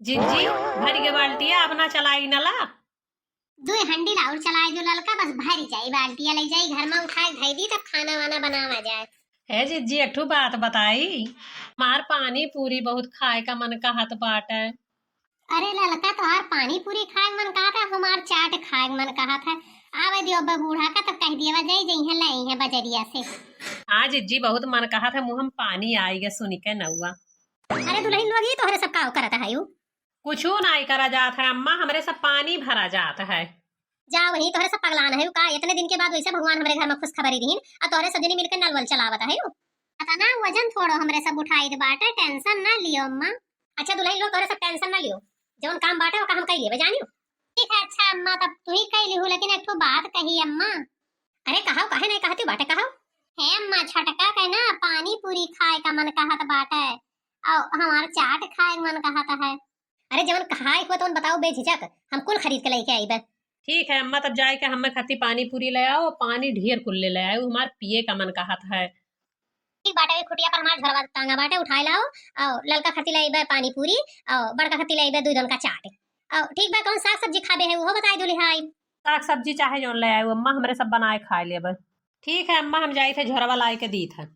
जिज्जी भर के बाल्टी है अपना चलाई नला। दुई हंडी लाउर चलाए जो ललका बस भरी जाई बाल्टिया ले जाई घर में उठाए धई दी तब खाना वाना बनावा जाए। है जिज्जी एक ठो बात बताई, मार पानी पूरी बहुत खाए का मन कहत बाटे। अरे ललका तोहार पानी पूरी खाए मन कहा था, हमार चाट खाए मन कहा था। आवे दियो अब बूढ़ा का तब कह दिया जाई जइहे लई है बजरिया से। हाँ जिज्जी बहुत मन कहा था, मुंह में पानी आई गया सुन के नौआ। अरे दुल्हन लोग ही तोहरे सब का करत है यू। कुछू नहीं करा जात है अम्मा, हमरे सब पानी भरा जात है। जा वही तोहरे सब पगलान है का, इतने दिन के बाद वैसे भगवान हमरे घर में खुश खबरी दीन और तोहरे सब जनी मिलकर नलवल चलावत है यू। पता ना वजन थोड़ो हमरे सब उठाई दे बाटे, टेंशन ना लियो अम्मा। अच्छा दुल्हन लोग तोहरे सब टेंशन ना लियो, जौन काम बाटे वो काम कई लेबे जानियो। ठीक है अच्छा अम्मा तब तू ही कई लिहू, लेकिन एक ठो बात कही अम्मा। अरे कहो काहे नहीं कहती बाटे कहो। है अम्मा छटका के ना पानी पूरी खाए का मन कहत बाटे और हमार चाट खाए का मन कहत है। अरे जवन खाए को तो बताओ बेझिझक, हम कुल खरीद के लेके आईबे। ठीक है अम्मा, तब जाए के हमें खाती पानी पूरी ले आओ, पानी ढेर कुल ले आओ, हमार पिए का मन कहत है। ठीक बाटे खुटिया पर हमार घरवा टांगा बाटे उठाए लाओ और ललका खाती लाइबे पानी पूरी और बड़का खाती लाइबे दूध का चाट और ठीक बा कौन साग सब्जी खाबे है वो बताई दो लिहाई। साग सब्जी चाहे जौन ले आओ अम्मा, हमरे सब बनाए खाए लेब। ठीक है अम्मा, हम जाए थे झोरवा लाए के दी था।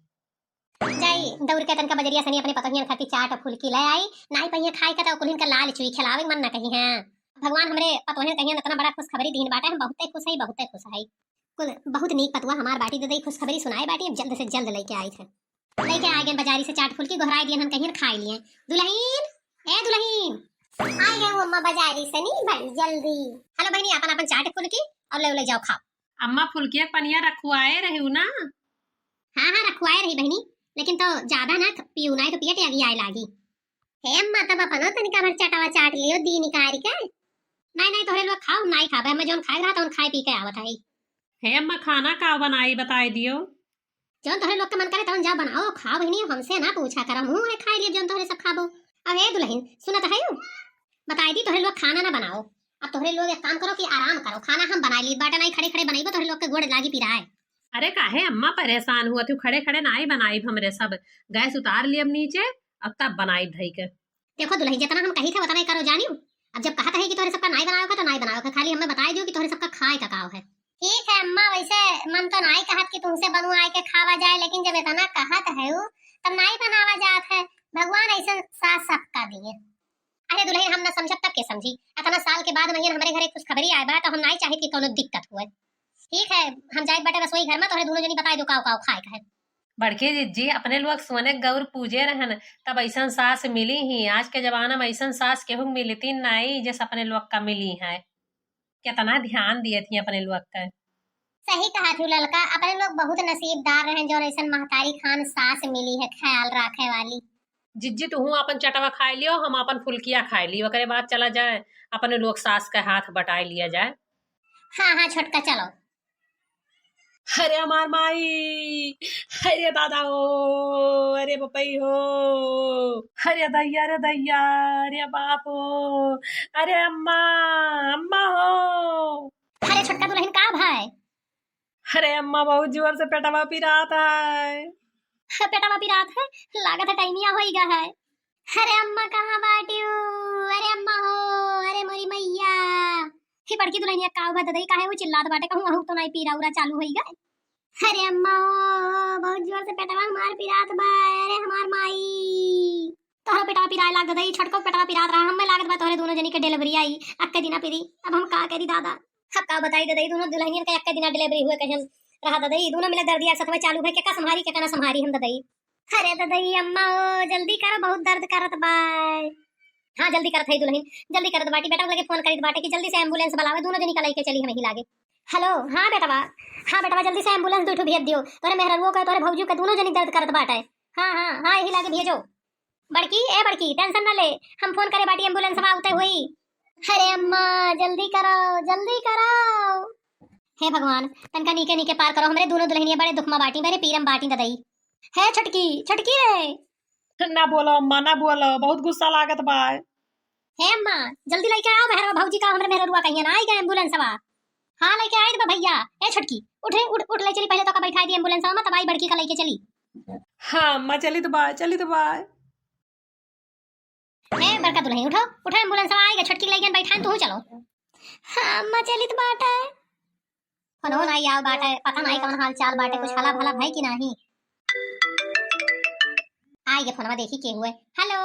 जाई दौड़ के तनका बजरिया सनी अपने पतोहियन खाती चाट फुलकी ले आई, नाई पहिए खाई का तो कुलिन का लाल चुई खिलावे मन ना कही है। भगवान हमरे पतोहियन कहियन इतना बड़ा खुश खबरी दीन बाटे, हम बहुते खुश है बहुते खुश है। कुल बहुत नीक पतवा हमार बाटी दे दई खुश खबरी सुनाए बाटी, अब जल्द से जल्द लेके आई थे। लेके आ गए बाजारी से चाट फुलकी गोहराई दियन हम कहियन खाई लिए। दुल्हन ए दुल्हन आ गए वो अम्मा बाजारी से नी बड़ी जल्दी। हेलो बहनी अपन अपन चाट फुलकी और ले जाओ खाओ। अम्मा फुलकिया पनिया रखवाए रही ना। हाँ हाँ रखवाए रही बहनी, लेकिन तो ज्यादा ना पीऊ ना तो पियट अगी आए लागी। हे अम्मा तब अपन तनिका भर चटावा चाट लियो दी निकारी के। नहीं तोरे लोग खाओ नहीं खाबे, हम जोन खाए रहा तो खाए पी के आवत है। है अम्मा खाना का बनाई बताई दियो। जोन तोरे लोग के मन करे तौन जा बनाओ खाओ बहनी, हमसे ना पूछा करो, मुंह है खाई लिए जोन तोरे सब खाबो। अब हे दुल्हन सुनत है यू, बताई दी तोरे लोग खाना ना बनाओ। अब तोरे लोग एक काम करो कि आराम करो, खाना हम बना ली बाटा नहीं खड़े खड़े बनाइबो तोरे लोग के गोड़ लागी पिराए। अरे काहे अम्मा परेशान हुआ तू, खड़े खड़े नाई बनाई हमरे सब, गैस उतार लियब नीचे अब तब बनाई धई के। देखो दुल्हन जितना हम कही थे उतना ही करो जानियो। अब जब कहा था कि तोरे सबका नाई बनाओगे तो नाई बनाओगे, खाली हमें बताई दियो कि तोरे सबका खाए का काव है। ठीक है अम्मा, वैसे मन तो नाई कहत कि तुमसे बनू आए के खावा जाए, लेकिन जब इतना कहत है तब नाई बनावा जात है। भगवान ऐसा साथ सबका दिए। अरे दुल्हन हम ना समझब तब के समझी, इतना साल के बाद महियन हमारे घरे कुछ खबरी आए बा तो हम नाई चाहे कि कोनो दिक्कत हुए। ठीक है हम जाए बटे रसोई घर में, तोरे दोनों जनी बताई दो काव काव खाए का है। बड़के जिज्जी अपने लोग सोने गौर पूजे रहन तब ऐसा सास मिली ही, आज के जमाना में ऐसा सास केहू मिलती नहीं जैसे अपने लोग का मिली है। कितना ध्यान दिए थी अपने लोग का। सही कहा थी ललका, अपने लोग बहुत नसीबदार रहे जो ऐसा महतारी खान सास मिली है ख्याल रखे वाली। जिज्जी तू अपन चटवा खाई लियो, हम अपन फुलकिया खाई लियो, ओकरे बाद चला जाए अपने लोग सास का हाथ बटाई लिया जाए। हाँ हाँ छोटका चलो। अरे हमार माई, अरे दादा हो, अरे पपई हो, अरे दैया, अरे बाप हो, अरे अम्मा, अम्मा हो। अरे छोटका दुल्हन का भाई। अरे अम्मा बहुत जोर से पेटवा पिराता है। पेटवा पिरात है, लागत है टाइमिया होइगा है। अरे अम्मा कहाँ बाटियो, अरे अम्मा हो, अरे मोरी मैया। ही बड़की दुल्हनिया काव बा ददई काहे वो चिल्लात बाटे, कहूं आहू तो नहीं पीरा उरा चालू होइगा। अरे अम्मा हो बहुत जोर से पेटवा हमार पिरात बा, अरे हमार माई। तोहरा पेटवा पिराए लाग ददई, छटको पेटवा पिरात रहा, हमें लागत बा तोहरे दोनों जनी के डिलीवरी आई अक्के दिना पिरी। अब हम का करी दादा, अब का बताई ददई दोनों दुल्हनियन के अक्के दिना डिलीवरी हुए कहन रहा ददई, दोनों मिले दर्दिया सतवे चालू है के का संभारी के का ना संभारी हम ददई। अरे ददई अम्मा ओ जल्दी करो बहुत दर्द करत बा। हाँ जल्दी करत है दुल्हन, जल्दी करत बाटी, बेटा लगे फोन करित बाटे कि जल्दी से एम्बुलेंस बुलावे, दोनों जनी का लेके चली हमें ही लागे। हेलो हाँ बेटवा, हाँ बेटवा जल्दी से एम्बुलेंस दो भेज दियो, तोरे मेहररुओ का तोरे भौजू के दोनों जनी दर्द करत बाटे। हाँ यही लागे भेजो। बड़की ए बड़की टेंशन ना ले, हम फोन करे बाटी एम्बुलेंस में आते हुई। अरे अम्मा जल्दी करो जल्दी करो। हे भगवान तनका नीके नीके पार करो, हमरे दोनों दुल्हनिया बड़े दुख में बाटी, मेरे पीरम बाटी ददई। है छटकी छटकी रे। ना बोलो अम्मा ना बोलो, बहुत गुस्सा लागत बा। हे अम्मा जल्दी लेके आओ मेहरवा भौजी का, हमरे मेहररुआ कहिए ना आई गए एम्बुलेंस वा। हाँ लेके आए बा भैया। ए छटकी उठ उठ ले चली, पहले तो का बैठाई दी एम्बुलेंस में, तब आई बड़की का लेके चली। हाँ अम्मा चली तो बा। ए बड़का दुल्हन उठो उठो, एम्बुलेंस आएगा, छटकी लइकन बैठान तू चलो। हाँ अम्मा चलित बाटे। फोन नहीं आओ बाटे, पता नहीं कौन हाल चाल बाटे, कुछ हला भला भाई कि नहीं। आइए फोनमा देखी के हुए। हेलो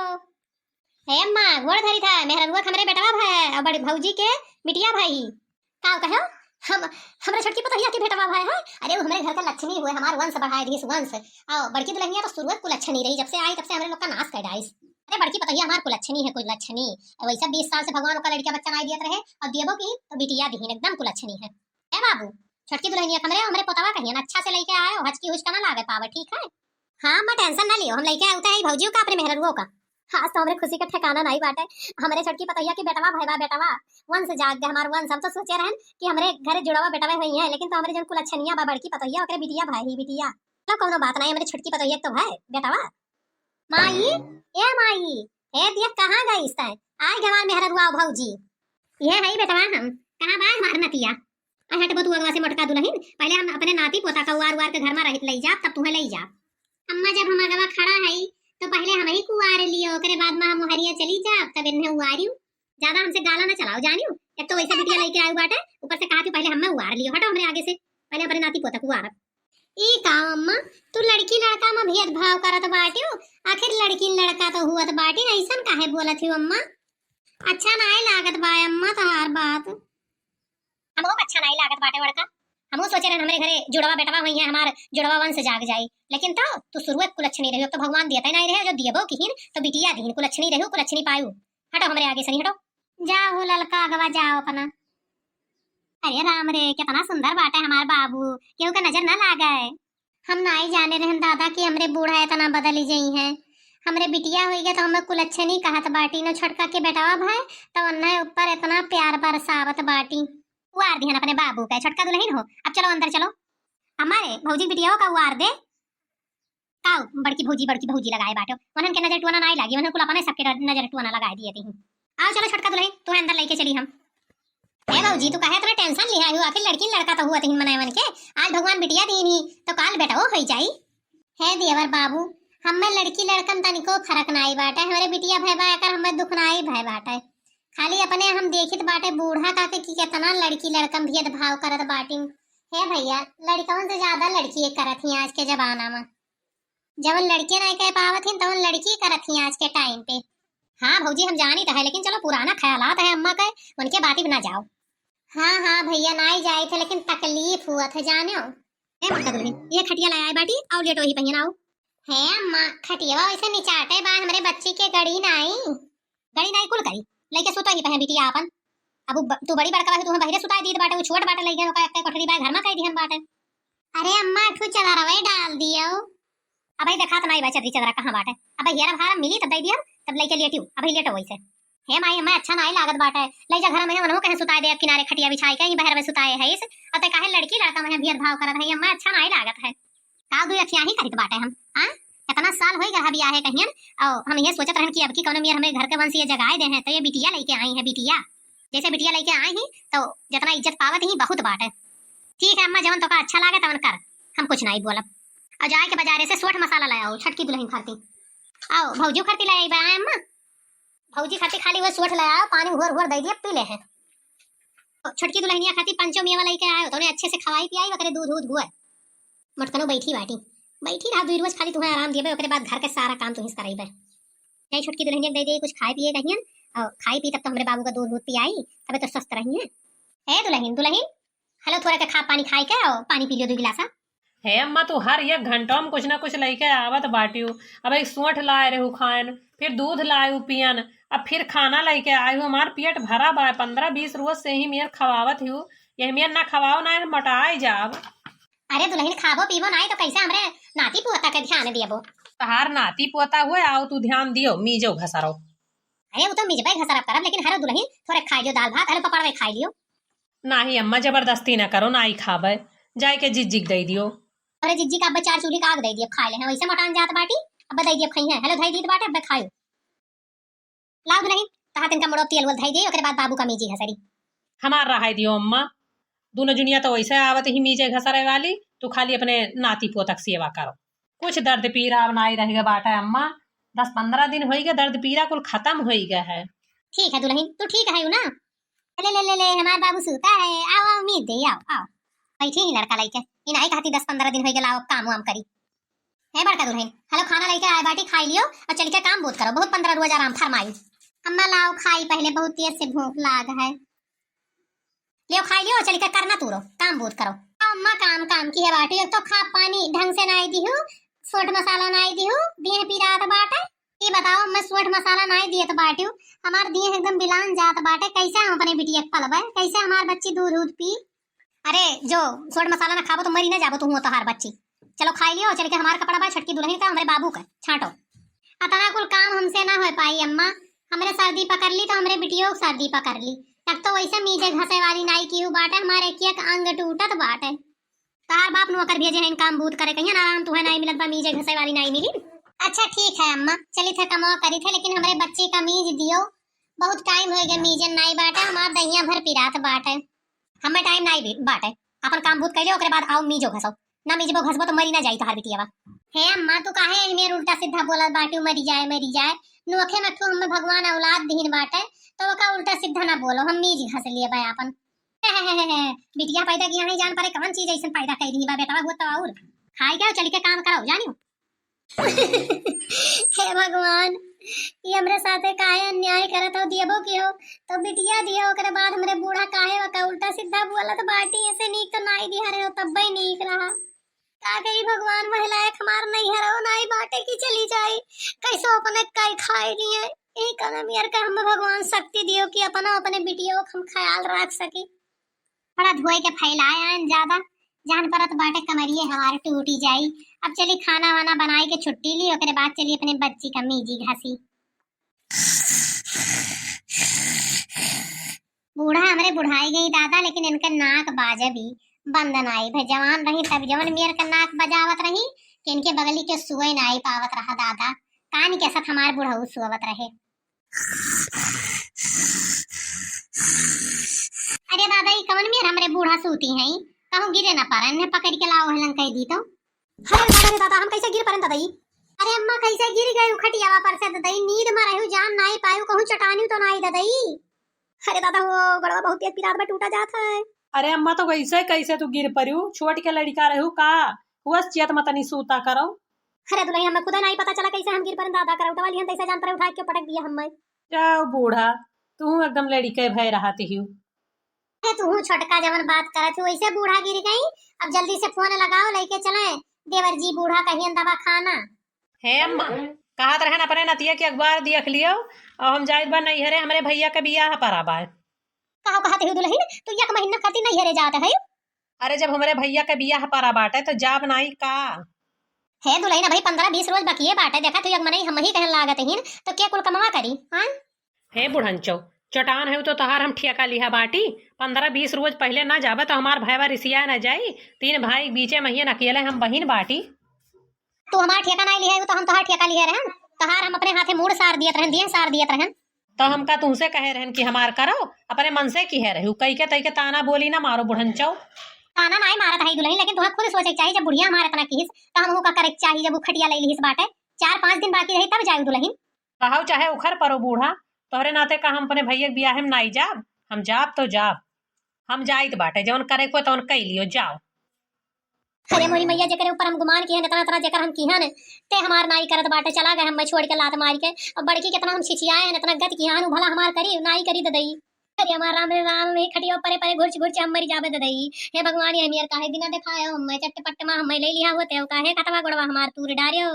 हे अम्मा गोड़ धरी था, मेहरनुआ हमरे बेटवा भाई और बड़ी भौजी के बिटिया भाई। का कहो हम हमरा छटकी पतहिया के बेटवा भाई है। अरे वो हमारे घर का लक्ष्मी हुए, हमार वंश बढ़ाए दी वंश। और बड़की दुल्हनिया तो शुरुआत कुलच्छनी रही, जब से आई तब से हमारे लोग का नाश कर डाइस। अरे बड़की पतहिया हमार कुलच्छनी है, कुलच्छनी। वैसा 20 साल से भगवान का लड़का बच्चा नहीं दियत रहे, और देबो की तो बिटिया दीन एकदम कुलच्छनी है। ए बाबू छटकी दुल्हनिया हमरे हमरे पोतवा कहियन अच्छा से लेके आए, हचकी हुचका ना लागे पावे, ठीक है। हाँ मैं टेंशन ना लियो, हम लेके आते हैं भौजियों का अपने मेहरनुओं का। हाँ तो हमरे खुशी का ठिकाना नहीं बाटे। हमारे छटकी पतैया के बेटवा भाईवा बेटवा वंश जाग गए हमार वंश। हम तो सोचे रहन कि हमरे घर जुड़वा बेटवा हुई है, लेकिन तो हमरे जन कुलच्छनिया बा बड़की पतैया ओकरे बिटिया भाई ही बिटिया। तो कोनो बात नहीं, हमरे छटकी पतैया तो भाई बेटवा। माई ए माई ए दिया कहां गई इस आज हमार मेहरनुआ भौजी। ये है बेटवा, हम कहां बा हमार नतिया। आ हट बतू अगवा से मटका दुल्हन, पहले हम अपने नाती पोता का वार वार के घर में रहित लई जा, तब तुम्हें लई जा। अम्मा जब हम अगवा खड़ा है तो पहले हम ही कुआर लियो, ओकरे बाद में हम मोहरिया चली जा, तब इन्हें उआरियो। ज्यादा हमसे गाला ना चलाओ जानियो, एक तो वैसे बिटिया लेके आयो बाटे, ऊपर से कहा कि पहले हमें उआर लियो। हटो हमरे आगे से, पहले अपने नाती पोता को उआर। ई का अम्मा तू लड़की लड़का में भेदभाव करत बाटियो, आखिर लड़की लड़का तो हुआ बाटी, ऐसन काहे बोलत हो अम्मा। अच्छा नहीं लागत बा अम्मा तोहार बात, हमको अच्छा नहीं लागत बाटे बड़का। हमहू सोचे रहन हमरे घरे जुड़वा बेटवा हुई है, हमार जुड़वा वंश जाग जाई, लेकिन तो तू शुरुआत कुलच्छनी रही, तो भगवान देता नहीं रहे, जो दियबो किहिन तो बिटिया दीन कुलच्छनी रही, कुलच्छनी पायू। हटो हमरे आगे से नहीं, हटो जाओ ललका अगवा जाओ अपना। अरे राम रे कितना सुंदर बाटे हमार बाबू, केहू का नजर ना लागे। हम नहीं जाने रहन दादा कि हमरे बूढ़ा इतना बदली गई है। हमरे बिटिया हुई है तो हमें कुलच्छनी कहत बाटी, न छटका के बेटवा भाई तो उन्हें ऊपर इतना प्यार बरसावत बाटी। वार दिहन अपने बाबू का, छटका दुल्हन हो। अब चलो अंदर चलो, हमारे भौजी बिटियाओं का वार दे। काऊ बड़की भौजी लगाए बाटो, उन्हन के नजर टुआना नहीं लागी, उन्हन कुल अपने सबके नजर टुआना लगाए दिए थी। आओ चलो छटका दुल्हन तू अंदर लेके चली हम। ए भौजी तू कहे इतना टेंशन लिया हो, आखिर लड़की लड़का तो हुआ तीन मनावन के, आज भगवान बिटिया दीनी तो काल बेटा हो जाई। हे देवर बाबू हमें लड़की लड़कन तनिको फर्क नहीं बाटे, हमारे बिटिया भाई बा कर हमें दुख नहीं भाई बाटे। खाली अपने हम देखित बाटे बूढ़ा काके की कितना लड़की लड़कन भेदभाव करत बाटी। हे भैया लड़कन से ज्यादा लड़की करत ही आज के जमाना में, जब लड़के नहीं कह पावत ही तो लड़की करत ही आज के टाइम पे। हाँ भौजी हम जानी तो है, लेकिन चलो पुराना ख्यालात है अम्मा के, उनके बात भी ना जाओ। हाँ हाँ भैया नहीं जाए थे, लेकिन तकलीफ हुआ था जाने। ये खटिया लगाए बाटी और लेटो ही पहिया आओ। है अम्मा खटिया वैसे निचाटे बा, हमारे बच्ची के गड़ी नहीं कुल करी लेके सुतो ही पहे बिटिया अपन। अब तू बड़ी बड़का है, तू हम बहिरे सुताई दी बाटे, वो छोट बाटे लइके ओका एक कोठरी बा घर में कई दी हम बाटे। अरे अम्मा ठू चला रवे डाल दियो। अबे देखा तो नहीं बा चदरी चदरा कहां बाटे, अबे हेरा भारा मिली तब दई दिया, तब लेके लेटियो अबे लेटो वैसे। हे माई मैं अच्छा नहीं लागत बाटे, ले जा घर में मनहु कहे सुताई दे, किनारे खटिया बिछाई के बहर में सुताए है इस अते काहे लड़की लड़का में भेदभाव करत है, मैं अच्छा नहीं लागत है। का दू अखियां ही करित बाटे हम। हां इतना साल होई गया बियाह है कहियन, और हम ये सोचत रहन कि अब की कौन मेर हमें घर के वंश ये जगाए दे हैं, तो ये बिटिया लेके आई है, बिटिया जैसे बिटिया लेके आई ही तो जितना इज्जत पावत ही बहुत बाटे। ठीक है अम्मा जवन तो का अच्छा लागे तवन कर, हम कुछ नहीं बोलब। और जाए के बाजारे से सोठ मसाला ले आओ, छटकी दुल्हन खाती आओ, भौजी खाती ले आई बा अम्मा, भौजी खाती खाली वो सोठ ले आओ, पानी हुर हुर दे दिया पी ले है। छटकी दुल्हनिया खाती पंचो मेवा लेके आयो, तो उन्हें अच्छे से खवाई पियाई, वकरे दूध दूध हुआ मटकनो बैठी रहा दू रोज, खाली तुम्हें आराम दिए, ओकरे बाद घर के सारा काम तुहिस कराई बे। नहीं छुटकी दुल्हनिया दे दे कुछ खाए पिए कहियन, और खाई पी तब तो हमरे बाबू का दूध दूध पियाई, तबे तो स्वस्थ रही है। ए दुल्हन हेलो थोड़ा के खा पानी खाई के और पानी पी लियो 2 गिलासा। हे अम्मा तू हर एक घंटा में कुछ ना कुछ लेके आवत बाटियो, अब एक सोंठ लाए रहू खान, फिर दूध लाए पियन, अब फिर खाना लेके आए हूँ, हमार पेट भरा बा, 15-20 रोज से ही मेर खवावत हूँ, यही मेर ना खवाओ ना मटाए जाब। अरे दुल्हन खाबो पीबो नहीं तो कैसे हमरे नाती पोता के ध्यान दियबो। तहार नाती पोता हुए आओ तू ध्यान दियो, मीजो घसरो। अरे वो तो मिजबे घसरा करब, लेकिन हरो दुल्हन थोड़े खाई लियो दाल भात, हलो पपड़वे खाई लियो। नाही अम्मा जबरदस्ती ना करो, ना ही खाबे, जाए के जिज्जिक दे दियो। अरे जिज्जी का 4 चूल्ही का आग दे दिए खा ले हैं, वैसे मटान जात बाटी, अब दे दिए खई है, हेलो धई दीत बाटे अब खायो। लाओ दुल्हन तहा तिनका मोड़ो तेल वल धई दे, ओकरे बाद बाबू का मीजी घसरी। हमार रहा दियो अम्मा, दोनों जुनिया तो वैसे आवत ही मीजे घसरे वाली, तू खाली अपने नाती पोतक सेवा करो, कुछ दर्द पीरा अब नहीं रहेगा बाटा अम्मा, 10-15 दिन होई गए, दर्द पीरा कुल खत्म होई गया है। ठीक है दुल्हन, तू ठीक है ना? ले ले ले ले, हमारा बाबू सूता है। आओ आओ मीत दे, आओ आओ बैठे ही लड़का लइके। इन आई कहती 10-15 दिन हो गए लाओ काम वाम करी है बड़का दुल्हन। हेलो खाना लेके आए बाटी खाई लियो और चल के काम बहुत करो, बहुत 15 रोज आराम फरमाई। अम्मा लाओ खाई पहले, बहुत तेज से भूख लाग है। लियो खाई लियो चल के करना तूरो काम बहुत करो। अम्मा काम काम की है बाटी, एक तो खा पानी ढंग से नहीं दी हूँ, सोट मसाला नहीं दी हूँ, दिए पीरा बाटे। ये बताओ मैं सोट मसाला नहीं दिए तो बाटी हूँ, हमार दिए एकदम बिलान जात बाटे। कैसे हम अपने बिटिया पलवे, कैसे हमार बच्ची दूध पी। अरे जो सोट मसाला ना खाबो तो मरी ना जाबो तू तो हर बच्ची। चलो खाई लियो चल के हमार कपड़ा बा छटकी दुल्हन का हमारे बाबू का छाटो। अतना कुल काम हमसे ना हो पाई अम्मा, हमरे सर्दी पकड़ ली तो हमरे बिटियों को सर्दी पकड़ ली। तब तो वैसे मीजे घसे वाली नाई की बाटे, हमारे एक अंग टूटत बाटे। तार बाप नौकर भेजे हैं काम बूत करे, कहीं आराम तुम्हें नहीं मिलत बा, मीजे घसे वाली नहीं मिली। अच्छा ठीक है अम्मा, चली थे कमा करी थे, लेकिन हमारे बच्चे का मीज दियो, बहुत टाइम हो गया मीजन नहीं बाटे, हमार दहिया भर पिरात बाटे, हमें टाइम नहीं बाटे। अपन काम बूत कर ओकरे बाद आओ मीजो घसो, ना मीजबो घसबो तो मरी ना जाई तो हर बिटियावा। हे अम्मा तू काहे मेर उल्टा सीधा बोलत बाटी, मरी जाए। नोखे में तू हमें भगवान औलाद दीन बाटे तो ओका उल्टा सीधा ना बोलो, हम मीज घस लिए भाई अपन। बिटिया पैदा किया नहीं जान पारे कौन चीज ऐसे पैदा कर दी बा बेटा, वो तो और खाई क्या चल के काम करो जानियो। हे भगवान ये हमरे साथे काहे अन्याय करत हो, दियबो की हो तो बिटिया दियो, ओकरे बाद हमरे बूढ़ा काहे वका उल्टा सीधा बोलत बाटी, ऐसे नीक तो नाई दी हरे हो तब ही नीक रहा। का गई भगवान महिलाएं हमार नहीं हरो नाई बाटे की चली जाई, कैसो अपने कई खाए लिए। यही कदम यार का हम भगवान शक्ति दियो कि अपना अपने बिटियों को हम ख्याल रख सकी। बड़ा धोए के फैलाया ज्यादा जान परत बाटे कमरिए हमारे टूटी जाई। अब चली खाना वाना बनाए के छुट्टी ली, ओकरे बाद चली अपने बच्ची का मीजी घसी। बूढ़ा हमरे बुढ़ाई गई दादा, लेकिन इनका नाक बाजे भी बंद नाई भाई, जवान रही तब जवन मेर का नाक बजावत रही कि इनके बगली के सुई नाई पावत रहा दादा, कान के साथ हमारे बुढ़ऊ सुवत रहे। अरे दादा ये कवन मेर हमरे बूढ़ा सूती हैं, कहूं गिरे ना पारे, इन्हें पकड़ के लाओ हलन कह दी तो। अरे दादा हम कैसे गिर परन दादा? अरे अम्मा कैसे गिर गई खटियावा पर से दादा, नींद में रहू जान नहीं पायू, कहूं चटानी तो नहीं दादा। अरे दादा वो गड़वा बहुत तेज पिरात में टूटा जाता है। अरे अम्मा तो वैसे कैसे तू गिर पड़ू, छोट के लड़का रहू का हुआ चेत मत नहीं सूता करो। अरे दुल्हन हमें खुदा नहीं पता चला कैसे हम गिर पर दादा कर उठवा लियन, तैसे जान पर उठा के पटक दिया हमें। जाओ बूढ़ा तू एकदम लड़के भय रहती हूँ। तू छोटका जवन बात करत वैसे बूढ़ा गिर गई। अब जल्दी से फोन लगाओ लेके चले देवर जी बूढ़ा कहियन दवा खाना। हे अम्मा कहत रहन अपने नतिया के अखबार देख लियो और हम जाइत बा नहीं हरे हमरे भैया के बियाह पराबा है। कहो कहते हो दुल्हन तू एक महीना खाती नहीं हरे जाते है। अरे जब हमरे भैया के बियाह परा बाटे तो जाब नहीं का है दुल्हन भाई 15-20 रोज बाकी है बाटे, देखा तू एक मने हम ही कहन लागत हिन तो के कुल कमावा करी। हां हे बुढ़नचो चटान है तो तहार हम ठेका लिहा बाटी, 15-20 रोज पहले ना जाबे तो हमार भाईवा रिसिया न जाई, 3 भाई बीचे महीन अकेले हम बहिन बाटी। तू हमार ठेका नहीं लिया तो हम तोहार ठेका लिया रहन, तहार हम अपने हाथे मूड सार दियत रहन, दिए सार दियत रहन। तो हम का तुमसे कहे रहन कि हमार करो अपने मन से की है रहू, कई के तई के ताना बोली ना मारो बुढ़नचो। ताना नहीं मारत है दुल्हन, लेकिन तुम्हें खुद सोचे चाहिए जब बुढ़िया हमारे इतना किस तो हम का करे चाहिए, जब खटिया ले लिहिस बाटे 4-5 दिन बाकी रही तब जाऊ दुल्हन। कहो चाहे उखर परो बूढ़ा तोहरे नाते का हम अपने भैया बियाह में नहीं जाब, हम जाब तो जाब, हम जाइत बाटे जवन करे को तवन कई लियो जाओ। अरे मोरी मैया जेकर ऊपर हम गुमान किए इतना इतना जेकर हम किहन ते हमार नाई करत बाटे, चला गए हम छोड़ के लात मार के, और बड़की कितना हम छिछियाए हैं इतना गत किहन भला हमार करी नाई करी ददई। अरे हमार राम राम में खटियो परे परे घुरच घुरच हम मरी जाबे ददई। हे भगवान ये मेर काहे बिना दिखायो हम चट्टे पट्टे में हम ले लिया होते काहे कतवा गोड़वा हमार तूर डारियो।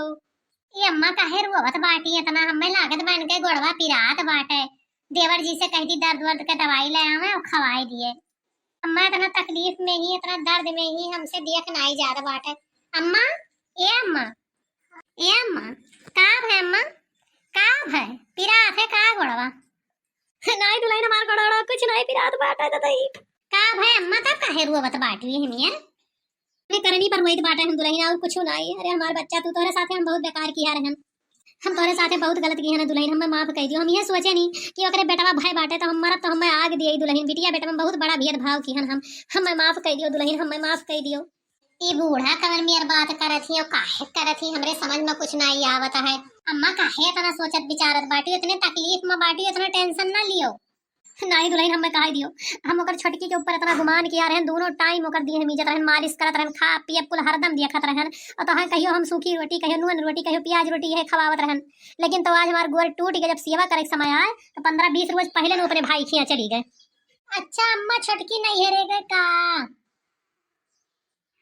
ये अम्मा काहे रोवत बाटी इतना, हमें लागत बन के गोड़वा पिरात बाटे, देवर जी से कहती दर्द वर्द के दवाई ले आवे और खवाई दिए। अम्मा इतना तकलीफ में ही इतना दर्द में ही हमसे देख नहीं जा रहा बाटे। अम्मा ए अम्मा ए अम्मा का है अम्मा का है पिरात है का गोड़वा नहीं दुल्हन हमार गोड़वा कुछ नहीं पिरात बाटे ददई का है अम्मा तब काहे रोवत बाटी है मियां मैं करनी पर वही बाटे हम दुल्हन और कुछ नहीं। अरे हमार बच्चा तू तोरे साथे हम बहुत बेकार किया रहन, हम तोरे साथे बहुत गलत किया ना दुल्हन, हमें माफ कर दियो। हम ये सोचे नहीं कि ओकरे बेटवा भाई बाटे तो हम मरत तो हमें आग दिए दुल्हन, बिटिया बेटा में बहुत बड़ा भेदभाव किहन हम, हमें माफ कर दियो दुल्हन, हमें माफ कर दियो। ई बूढ़ा कमर में बात करत ही और काहे करत ही हमरे समझ में कुछ नहीं आवत है। अम्मा काहे इतना सोचत विचारत बाटी, इतने तकलीफ में बाटी, इतना टेंशन ना लियो। नहीं दुल्हन हमें कहा दियो, हम ओकर छोटकी के ऊपर इतना गुमान किया रहन, दोनों टाइम ओकर दिए मिजत रहन, मालिश करत रहन, खा पिए कुल हरदम दिया खत रहन। और तो कहियो हम सूखी रोटी, कहियो नून रोटी, कहियो प्याज रोटी है खवावत रहन। लेकिन तो आज हमार गोर टूट गए, जब सेवा करे के समय आए तो 15-20 रोज पहले न अपने भाई खिया चली गए। अच्छा अम्मा छोटकी नहीं है गए का?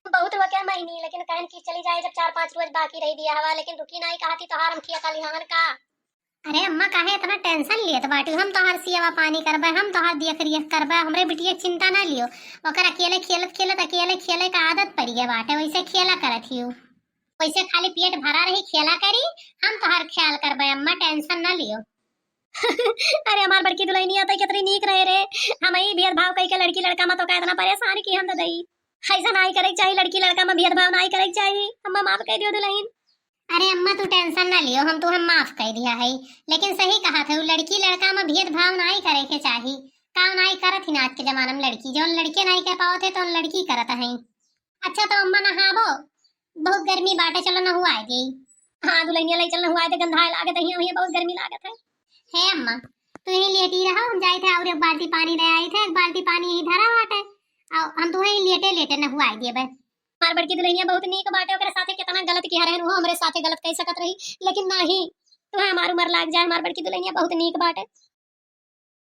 बहुत हुआ क्या महीनी, लेकिन कहन की चली जाए जब 4-5 रोज बाकी रह दिया हवा, लेकिन रुकी नहीं कहती तो हार हम खिया का लिहान का। अरे अम्मा काहे इतना टेंशन लियत बाटी, हम तोहार सियावा पानी करबे, हम तोहार देख रेख करबे, हमरे बिटिया चिंता ना लियो। ओकर अकेले खेलत खेलत अकेले खेले का आदत पड़ गया बाटे, वैसे खेला करत हियो, वैसे खाली पेट भरा रही खेला करी, हम तोहार ख्याल करबे अम्मा, टेंशन ना लियो। अरे हमार बड़की दुल्हनी आता कितनी नीक रहे रे, हम ही भेदभाव कई के लड़की लड़का में तो का इतना परेशान की हम दई, ऐसा नहीं करे चाहिए, लड़की लड़का में भेदभाव नहीं करे चाहिए। अम्मा माफ कर दियो दुल्हन। अरे अम्मा तू टेंशन ना लियो, हम तुम्हें माफ कर दिया है, लेकिन सही कहा था, लड़की लड़का में भेदभाव नहीं करे के चाहिए। काम नहीं करत ही ना आज के जमाने में लड़की, जो लड़के नहीं कर पाओ थे तो लड़की करत है। अच्छा तो अम्मा नहाबो, बहुत गर्मी बाटे, चलो नहुआ गई। हाँ दुल्हनिया ले चल नहुआ दे, गंधा लागत है, यहाँ बहुत गर्मी लागत है। हे अम्मा तू यही लेटी रहो, हम जाए थे और एक बाल्टी पानी ले आई थे, एक बाल्टी पानी यही धरा बाटे, हम तुम्हें लेटे लेटे नहुआ दिए बे। हमार बड़की दुल्हनिया बहुत नीक बाटे, ओकरे साथे कितना गलत किया रहन, वो हमरे साथे गलत कह सकत रही, लेकिन नहीं तुम्हें हमार उम्र लाग जाए, हमार बड़की दुल्हनिया बहुत नीक बाटे।